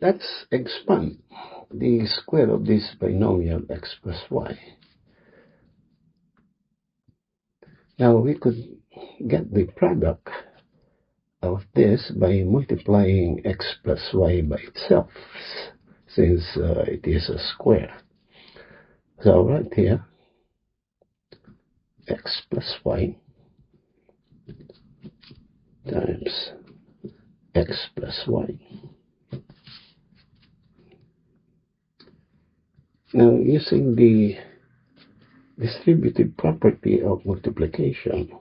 Let's expand the square of this binomial x plus y. Now we could get the product of this by multiplying x plus y by itself, since it is a square. So right here, x plus y times x plus y. Now, using the distributive property of multiplication,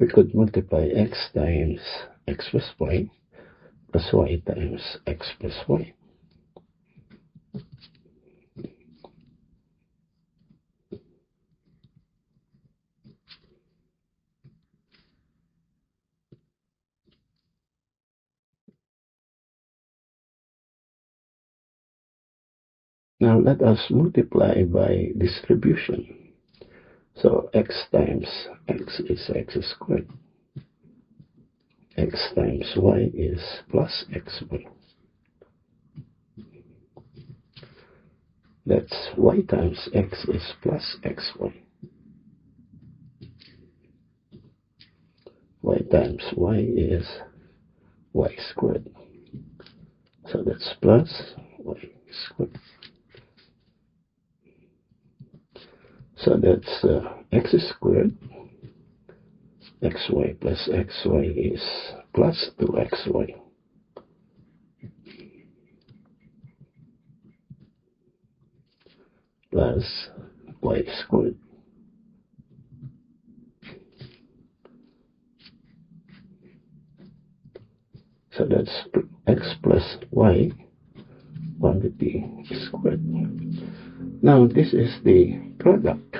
we could multiply x times x plus y times x plus y. Now let us multiply by distribution. So x times x is x squared. X times y is plus xy. That's y times x is plus xy. Y times y is y squared. So that's plus y squared. So that's x squared. Xy plus xy is plus 2xy. Plus y squared. So that's x plus y quantity squared. Now this is the product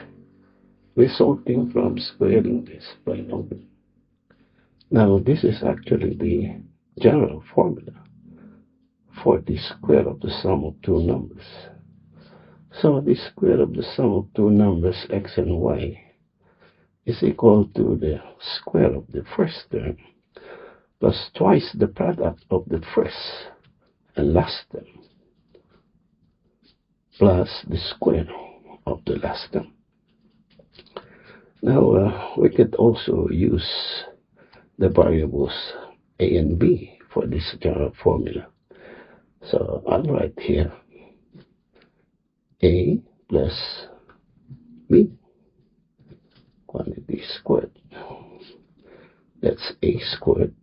resulting from squaring this binomial. Now this is actually the general formula for the square of the sum of two numbers. So the square of the sum of two numbers x and y is equal to the square of the first term plus twice the product of the first and last term plus the square of the last term. Now we could also use the variables a and b for this general formula. So I'll write here a plus b quantity squared. That's a squared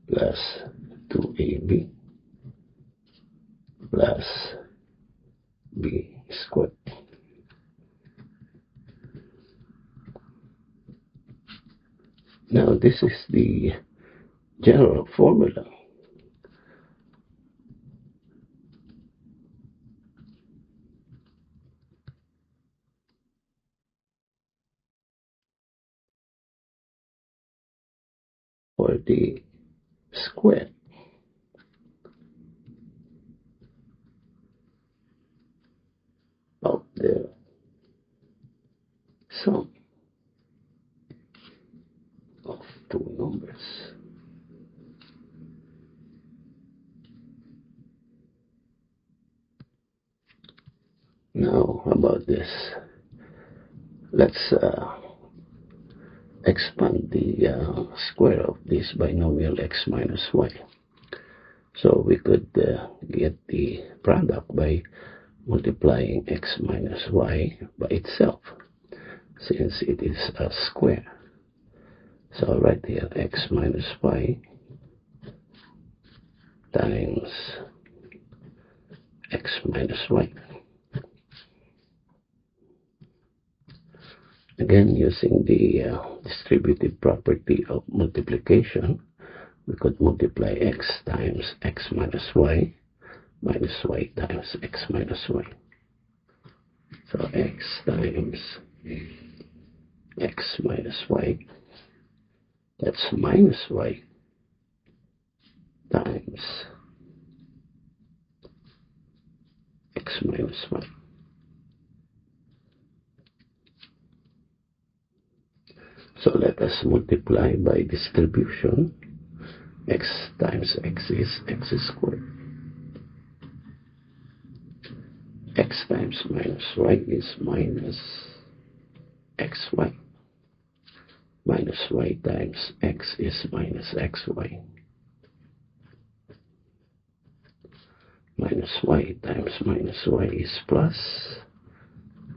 plus 2ab plus b squared. Now this is the general formula for the square of the sum of two numbers. Now, how about this? Let's expand the square of this binomial x minus y. So we could get the product by multiplying x minus y by itself, since it is a square. So right here, x minus y times x minus y. Again, using the distributive property of multiplication, we could multiply x times x minus y times x minus y. So x times x minus y, that's minus y times x minus y. So let us multiply by distribution. x times x is x squared. X times minus y is minus xy. Minus y times x is minus xy. Minus y times minus y is plus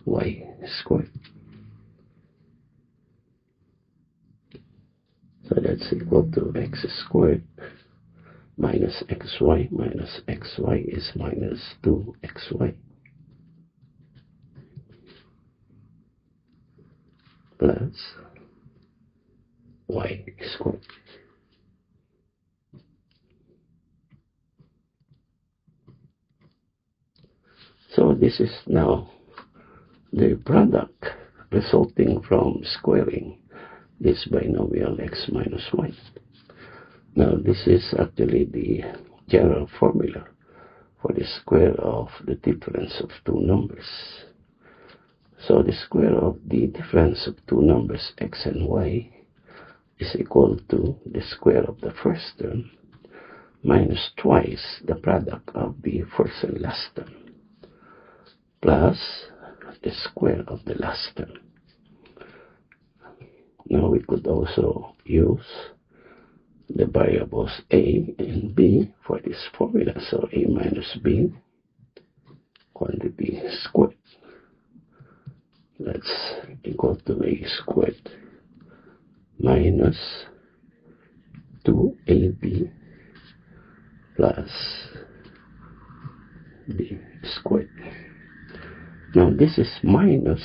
y squared. So that's equal to x squared minus xy minus xy is minus 2xy plus y squared. So this is now the product resulting from squaring this binomial x minus y. Now this is actually the general formula for the square of the difference of two numbers. So the square of the difference of two numbers x and y is equal to the square of the first term minus twice the product of the first and last term plus the square of the last term. Now we could also use the variables a and b for this formula. So a minus b quantity squared, that's equal to a squared minus 2ab plus b squared. Now this is minus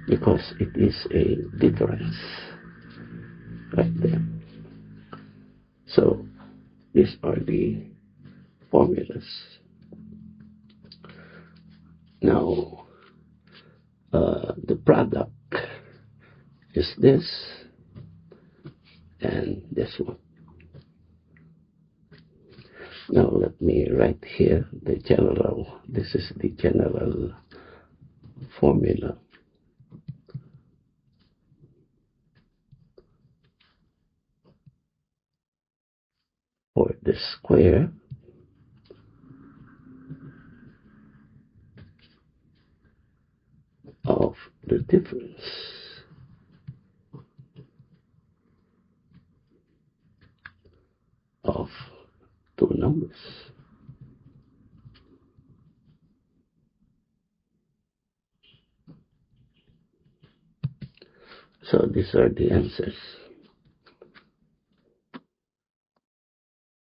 because it is a difference right there. So these are the formulas. Now the product is this and this one. Now let me write here the general, this is the general formula for the square of the difference of two numbers. So these are the answers.